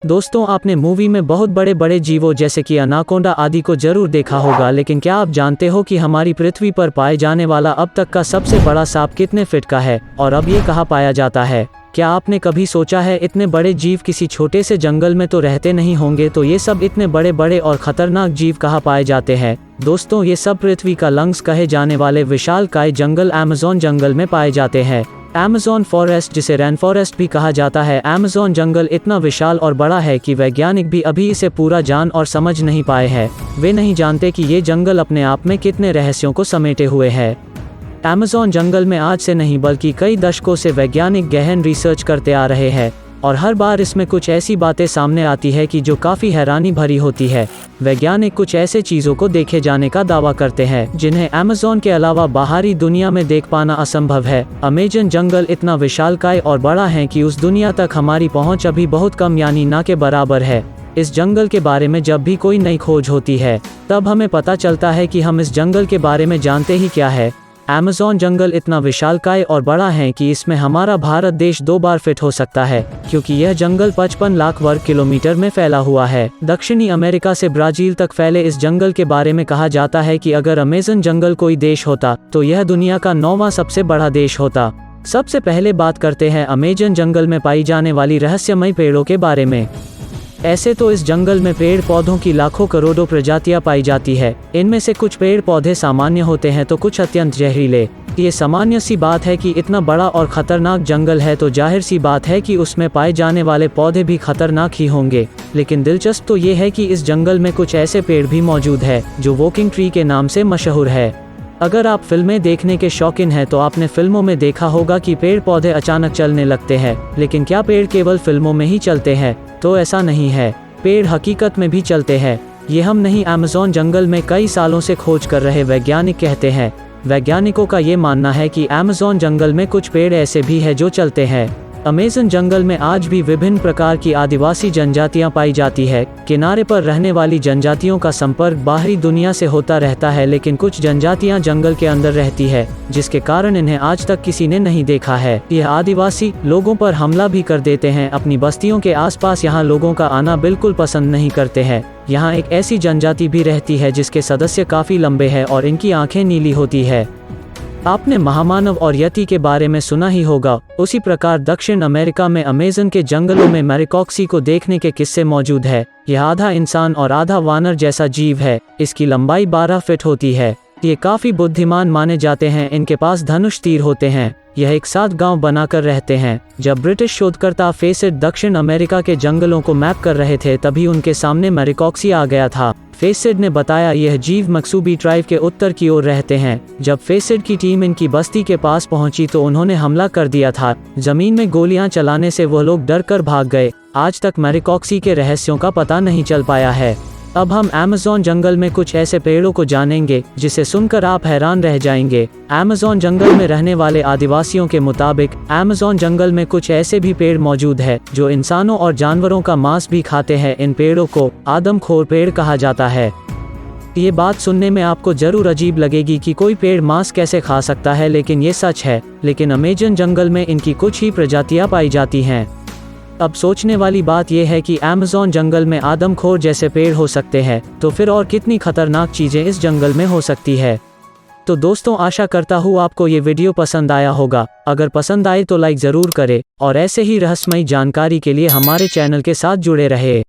दोस्तों, आपने मूवी में बहुत बड़े बड़े जीवों जैसे कि अनाकोंडा आदि को जरूर देखा होगा, लेकिन क्या आप जानते हो कि हमारी पृथ्वी पर पाए जाने वाला अब तक का सबसे बड़ा सांप कितने फीट का है और अब ये कहाँ पाया जाता है? क्या आपने कभी सोचा है इतने बड़े जीव किसी छोटे से जंगल में तो रहते नहीं होंगे, तो ये सब इतने बड़े बड़े और खतरनाक जीव कहाँ पाए जाते हैं? दोस्तों, ये सब पृथ्वी का लंग्स कहे जाने वाले विशालकाय जंगल अमेज़न जंगल में पाए जाते हैं। अमेज़न फॉरेस्ट, जिसे रेन फॉरेस्ट भी कहा जाता है, अमेज़न जंगल इतना विशाल और बड़ा है कि वैज्ञानिक भी अभी इसे पूरा जान और समझ नहीं पाए हैं। वे नहीं जानते कि ये जंगल अपने आप में कितने रहस्यों को समेटे हुए है। अमेज़न जंगल में आज से नहीं बल्कि कई दशकों से वैज्ञानिक गहन रिसर्च करते आ रहे हैं और हर बार इसमें कुछ ऐसी बातें सामने आती है कि जो काफ़ी हैरानी भरी होती है। वैज्ञानिक कुछ ऐसे चीज़ों को देखे जाने का दावा करते हैं जिन्हें अमेज़न के अलावा बाहरी दुनिया में देख पाना असंभव है। अमेज़न जंगल इतना विशालकाय और बड़ा है कि उस दुनिया तक हमारी पहुंच अभी बहुत कम यानी ना के बराबर है। इस जंगल के बारे में जब भी कोई नई खोज होती है तब हमें पता चलता है कि हम इस जंगल के बारे में जानते ही क्या है। अमेज़न जंगल इतना विशालकाय और बड़ा है कि इसमें हमारा भारत देश 2 बार फिट हो सकता है, क्योंकि यह जंगल 55 लाख वर्ग किलोमीटर में फैला हुआ है। दक्षिणी अमेरिका से ब्राजील तक फैले इस जंगल के बारे में कहा जाता है कि अगर अमेज़न जंगल कोई देश होता तो यह दुनिया का 9वां सबसे बड़ा देश होता। सबसे पहले बात करते हैं अमेज़न जंगल में पाई जाने वाली रहस्यमयी पेड़ों के बारे में। ऐसे तो इस जंगल में पेड़ पौधों की लाखों करोड़ों प्रजातियां पाई जाती है। इनमें से कुछ पेड़ पौधे सामान्य होते हैं तो कुछ अत्यंत जहरीले। ये सामान्य सी बात है कि इतना बड़ा और खतरनाक जंगल है तो जाहिर सी बात है कि उसमें पाए जाने वाले पौधे भी खतरनाक ही होंगे। लेकिन दिलचस्प तो ये है कि इस जंगल में कुछ ऐसे पेड़ भी मौजूद है जो वॉकिंग ट्री के नाम से मशहूर है। अगर आप फिल्में देखने के शौकीन हैं तो आपने फिल्मों में देखा होगा कि पेड़ पौधे अचानक चलने लगते हैं, लेकिन क्या पेड़ केवल फिल्मों में ही चलते हैं? तो ऐसा नहीं है, पेड़ हकीकत में भी चलते हैं। ये हम नहीं, अमेज़न जंगल में कई सालों से खोज कर रहे वैज्ञानिक कहते हैं। वैज्ञानिकों का ये मानना है कि अमेज़न जंगल में कुछ पेड़ ऐसे भी हैं जो चलते हैं। अमेज़न जंगल में आज भी विभिन्न प्रकार की आदिवासी जनजातियां पाई जाती है। किनारे पर रहने वाली जनजातियों का संपर्क बाहरी दुनिया से होता रहता है, लेकिन कुछ जनजातियां जंगल के अंदर रहती है, जिसके कारण इन्हें आज तक किसी ने नहीं देखा है। यह आदिवासी लोगों पर हमला भी कर देते हैं। अपनी बस्तियों के आसपास यहाँ लोगों का आना बिल्कुल पसंद नहीं करते हैं। यहाँ एक ऐसी जनजाति भी रहती है जिसके सदस्य काफ़ी लंबे हैं और इनकी आंखें नीली होती है। आपने महामानव और यति के बारे में सुना ही होगा। उसी प्रकार दक्षिण अमेरिका में अमेज़न के जंगलों में मैरिकॉक्सी को देखने के किस्से मौजूद है। यह आधा इंसान और आधा वानर जैसा जीव है। इसकी लंबाई 12 फीट होती है। ये काफ़ी बुद्धिमान माने जाते हैं। इनके पास धनुष तीर होते हैं। यह एक साथ गांव बनाकर रहते हैं। जब ब्रिटिश शोधकर्ता फेसिड दक्षिण अमेरिका के जंगलों को मैप कर रहे थे तभी उनके सामने मैरिकॉक्सी आ गया था। फेसिड ने बताया यह जीव मक्सूबी ट्राइब के उत्तर की ओर रहते हैं। जब फेसिड की टीम इनकी बस्ती के पास पहुंची तो उन्होंने हमला कर दिया था। जमीन में गोलियां चलाने से वह लोग डर कर भाग गए। आज तक मैरिकॉक्सी के रहस्यों का पता नहीं चल पाया है। अब हम अमेज़न जंगल में कुछ ऐसे पेड़ों को जानेंगे जिसे सुनकर आप हैरान रह जाएंगे। अमेज़न जंगल में रहने वाले आदिवासियों के मुताबिक अमेज़न जंगल में कुछ ऐसे भी पेड़ मौजूद है जो इंसानों और जानवरों का मांस भी खाते हैं। इन पेड़ों को आदमखोर पेड़ कहा जाता है। ये बात सुनने में आपको जरूर अजीब लगेगी कि कोई पेड़ मांस कैसे खा सकता है, लेकिन ये सच है। लेकिन अमेज़न जंगल में इनकी कुछ ही प्रजातियां पाई जाती हैं। अब सोचने वाली बात यह है कि अमेज़न जंगल में आदमखोर जैसे पेड़ हो सकते हैं, तो फिर और कितनी खतरनाक चीज़ें इस जंगल में हो सकती है। तो दोस्तों, आशा करता हूँ आपको ये वीडियो पसंद आया होगा। अगर पसंद आए तो लाइक ज़रूर करें और ऐसे ही रहस्यमयी जानकारी के लिए हमारे चैनल के साथ जुड़े रहे।